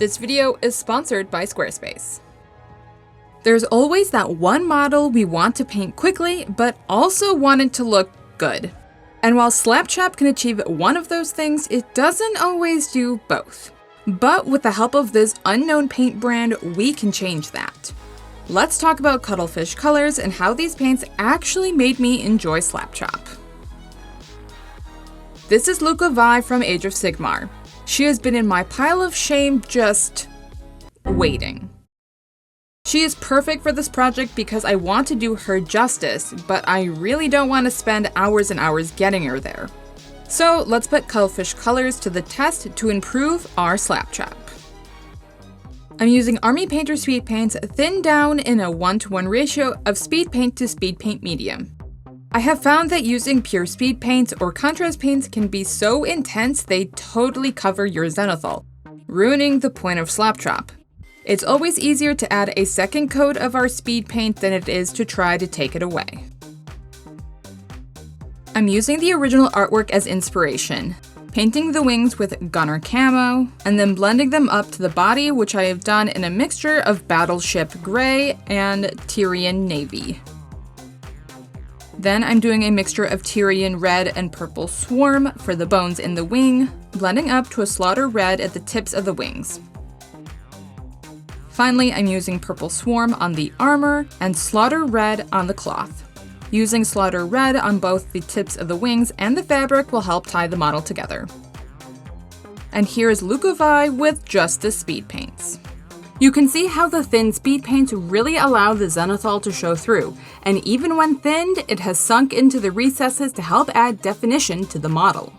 This video is sponsored by Squarespace. There's always that one model we want to paint quickly, but also want it to look good. And while Slapchop can achieve one of those things, it doesn't always do both. But with the help of this unknown paint brand, we can change that. Let's talk about Cuttlefish Colors and how these paints actually made me enjoy Slapchop. This is Lyla Vi from Age of Sigmar. She has been in my pile of shame just waiting. She is perfect for this project because I want to do her justice, but I really don't want to spend hours and hours getting her there. So let's put Cuttlefish Colors to the test to improve our Slapchop. I'm using Army Painter speed paints thinned down in a 1:1 ratio of speed paint to speed paint medium. I have found that using pure speed paints or contrast paints can be so intense they totally cover your zenithal, ruining the point of Slapchop. It's always easier to add a second coat of our speed paint than it is to try to take it away. I'm using the original artwork as inspiration, painting the wings with Gunner Camo, and then blending them up to the body, which I have done in a mixture of Battleship Gray and Tyrian Navy. Then I'm doing a mixture of Tyrian Red and Purple Swarm for the bones in the wing, blending up to a Slaughter Red at the tips of the wings. Finally, I'm using Purple Swarm on the armor and Slaughter Red on the cloth. Using Slaughter Red on both the tips of the wings and the fabric will help tie the model together. And here is Lyla Vi with just the speed paints. You can see how the thin speed paints really allow the zenithal to show through, and even when thinned, it has sunk into the recesses to help add definition to the model.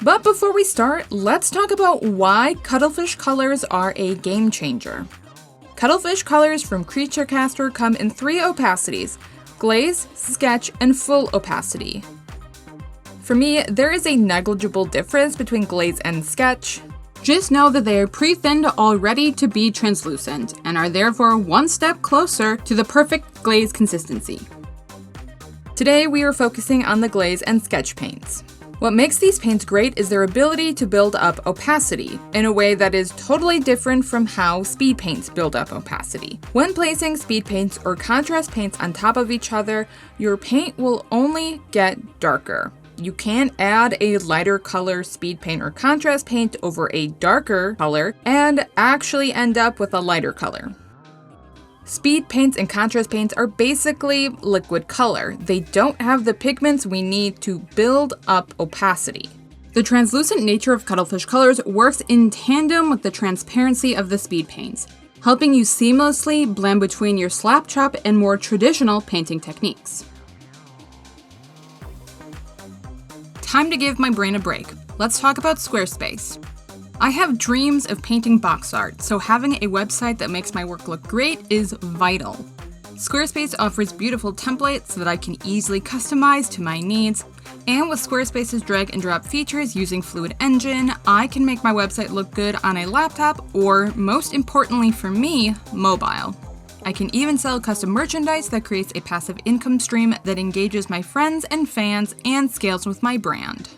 But before we start, let's talk about why Cuttlefish Colors are a game changer. Cuttlefish Colors from Creature Caster come in 3 opacities: glaze, sketch, and full opacity. For me, there is a negligible difference between glaze and sketch. Just know that they are pre-thinned already to be translucent, and are therefore one step closer to the perfect glaze consistency. Today we are focusing on the glaze and sketch paints. What makes these paints great is their ability to build up opacity, in a way that is totally different from how speed paints build up opacity. When placing speed paints or contrast paints on top of each other, your paint will only get darker. You can't add a lighter color speed paint or contrast paint over a darker color and actually end up with a lighter color. Speed paints and contrast paints are basically liquid color. They don't have the pigments we need to build up opacity. The translucent nature of Cuttlefish Colors works in tandem with the transparency of the speed paints, helping you seamlessly blend between your Slapchop and more traditional painting techniques. Time to give my brain a break. Let's talk about Squarespace. I have dreams of painting box art, so having a website that makes my work look great is vital. Squarespace offers beautiful templates that I can easily customize to my needs, and with Squarespace's drag and drop features using Fluid Engine, I can make my website look good on a laptop or, most importantly for me, mobile. I can even sell custom merchandise that creates a passive income stream that engages my friends and fans and scales with my brand.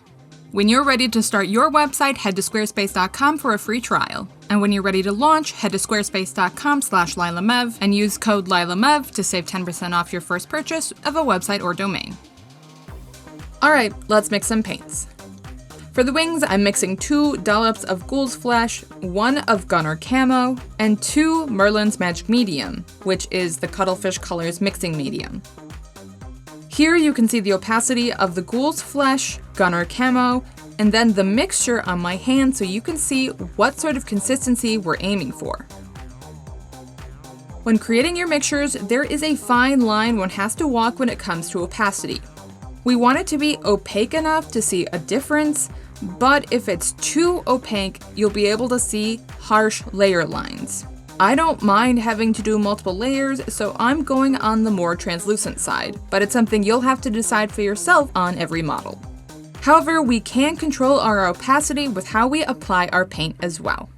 When you're ready to start your website, head to squarespace.com for a free trial. And when you're ready to launch, head to squarespace.com/LylaMev and use code LylaMev to save 10% off your first purchase of a website or domain. Alright, let's mix some paints. For the wings, I'm mixing 2 dollops of Ghoul's Flesh, 1 of Gunner Camo, and 2 Merlin's Magic Medium, which is the Cuttlefish Colors mixing medium. Here you can see the opacity of the Ghoul's Flesh, Gunner Camo, and then the mixture on my hand so you can see what sort of consistency we're aiming for. When creating your mixtures, there is a fine line one has to walk when it comes to opacity. We want it to be opaque enough to see a difference, but if it's too opaque, you'll be able to see harsh layer lines. I don't mind having to do multiple layers, so I'm going on the more translucent side, but it's something you'll have to decide for yourself on every model. However, we can control our opacity with how we apply our paint as well.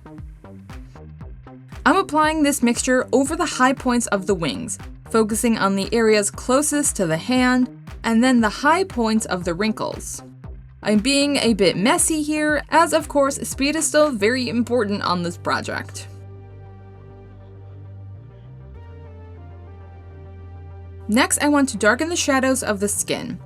I'm applying this mixture over the high points of the wings, focusing on the areas closest to the hand, and then the high points of the wrinkles. I'm being a bit messy here, as of course speed is still very important on this project. Next, I want to darken the shadows of the skin.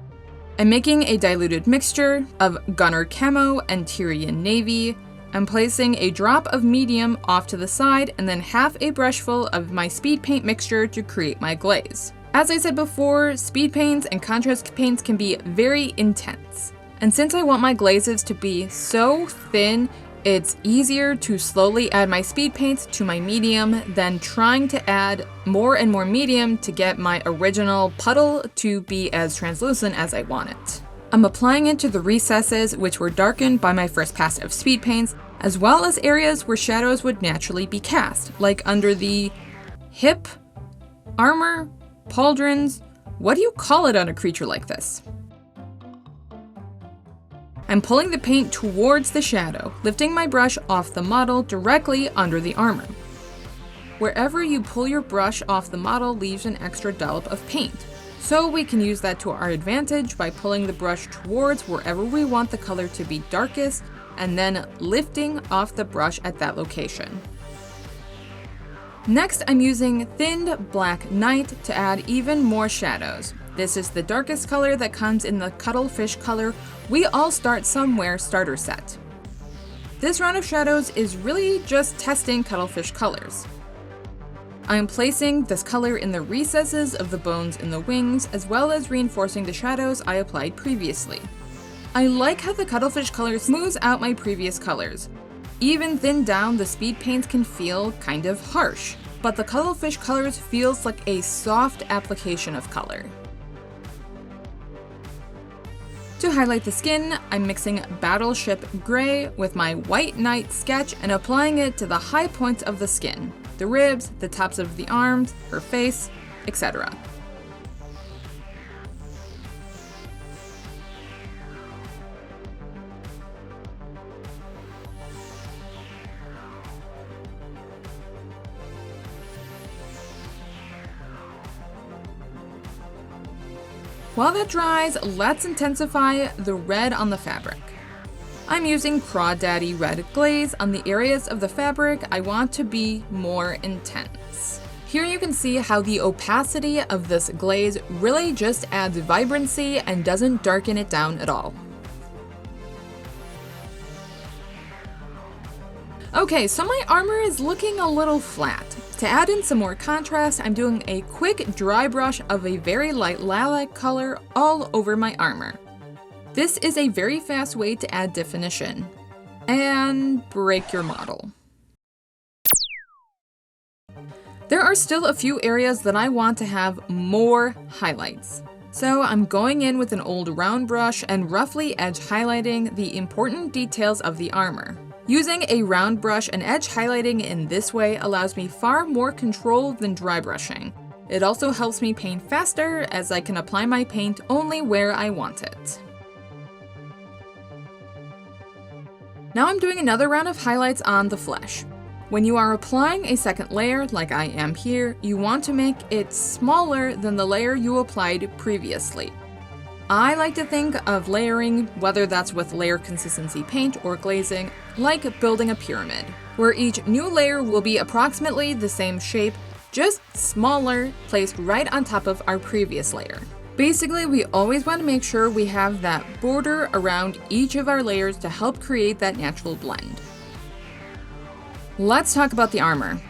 I'm making a diluted mixture of Gunner Camo and Tyrian Navy. I'm placing a drop of medium off to the side and then half a brushful of my speed paint mixture to create my glaze. As I said before, speed paints and contrast paints can be very intense. And since I want my glazes to be so thin, it's easier to slowly add my speed paints to my medium than trying to add more and more medium to get my original puddle to be as translucent as I want it. I'm applying it to the recesses, which were darkened by my first pass of speed paints, as well as areas where shadows would naturally be cast, like under the hip, armor, pauldrons. What do you call it on a creature like this? I'm pulling the paint towards the shadow, lifting my brush off the model directly under the armor. Wherever you pull your brush off the model leaves an extra dollop of paint, so we can use that to our advantage by pulling the brush towards wherever we want the color to be darkest, and then lifting off the brush at that location. Next, I'm using thinned black night to add even more shadows. This is the darkest color that comes in the Cuttlefish Color We All Start Somewhere starter set. This round of shadows is really just testing Cuttlefish Colors. I'm placing this color in the recesses of the bones in the wings, as well as reinforcing the shadows I applied previously. I like how the Cuttlefish Color smooths out my previous colors. Even thinned down, the speed paints can feel kind of harsh, but the Cuttlefish Colors feels like a soft application of color. To highlight the skin, I'm mixing Battleship Gray with my White Knight sketch and applying it to the high points of the skin, the ribs, the tops of the arms, her face, etc. While that dries, let's intensify the red on the fabric. I'm using Crawdaddy Red Glaze on the areas of the fabric I want to be more intense. Here you can see how the opacity of this glaze really just adds vibrancy and doesn't darken it down at all. Okay, so my armor is looking a little flat. To add in some more contrast, I'm doing a quick dry brush of a very light lilac color all over my armor. This is a very fast way to add definition. And break your model. There are still a few areas that I want to have more highlights. So I'm going in with an old round brush and roughly edge highlighting the important details of the armor. Using a round brush and edge highlighting in this way allows me far more control than dry brushing. It also helps me paint faster as I can apply my paint only where I want it. Now I'm doing another round of highlights on the flesh. When you are applying a second layer, like I am here, you want to make it smaller than the layer you applied previously. I like to think of layering, whether that's with layer consistency paint or glazing, like building a pyramid, where each new layer will be approximately the same shape, just smaller, placed right on top of our previous layer. Basically, we always want to make sure we have that border around each of our layers to help create that natural blend. Let's talk about the armor.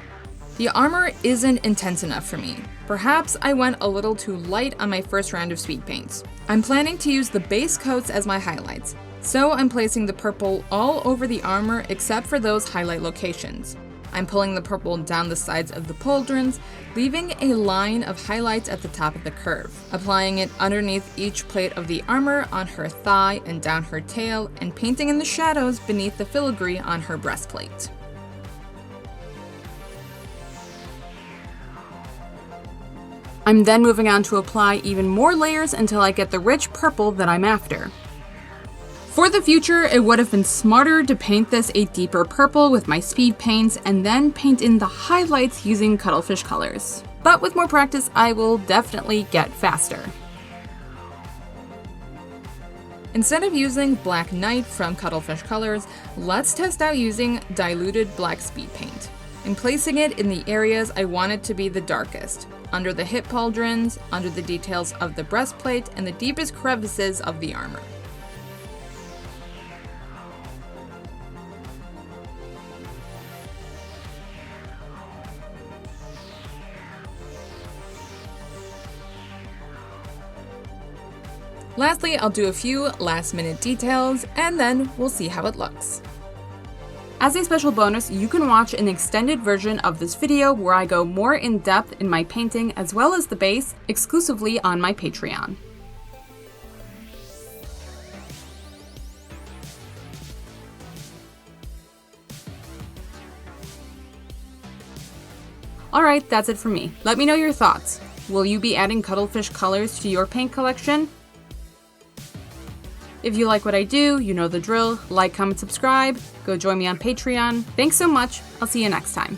The armor isn't intense enough for me. Perhaps I went a little too light on my first round of speed paints. I'm planning to use the base coats as my highlights, so I'm placing the purple all over the armor except for those highlight locations. I'm pulling the purple down the sides of the pauldrons, leaving a line of highlights at the top of the curve, applying it underneath each plate of the armor on her thigh and down her tail, and painting in the shadows beneath the filigree on her breastplate. I'm then moving on to apply even more layers until I get the rich purple that I'm after. For the future, it would have been smarter to paint this a deeper purple with my speed paints and then paint in the highlights using Cuttlefish Colors. But with more practice, I will definitely get faster. Instead of using Black Knight from Cuttlefish Colors, let's test out using diluted black speed paint and placing it in the areas I want it to be the darkest, under the hip pauldrons, under the details of the breastplate, and the deepest crevices of the armor. Lastly, I'll do a few last-minute details, and then we'll see how it looks. As a special bonus, you can watch an extended version of this video where I go more in depth in my painting as well as the base, exclusively on my Patreon. Alright, that's it for me. Let me know your thoughts. Will you be adding Cuttlefish Colors to your paint collection? If you like what I do, you know the drill. Like, comment, subscribe. Go join me on Patreon. Thanks so much. I'll see you next time.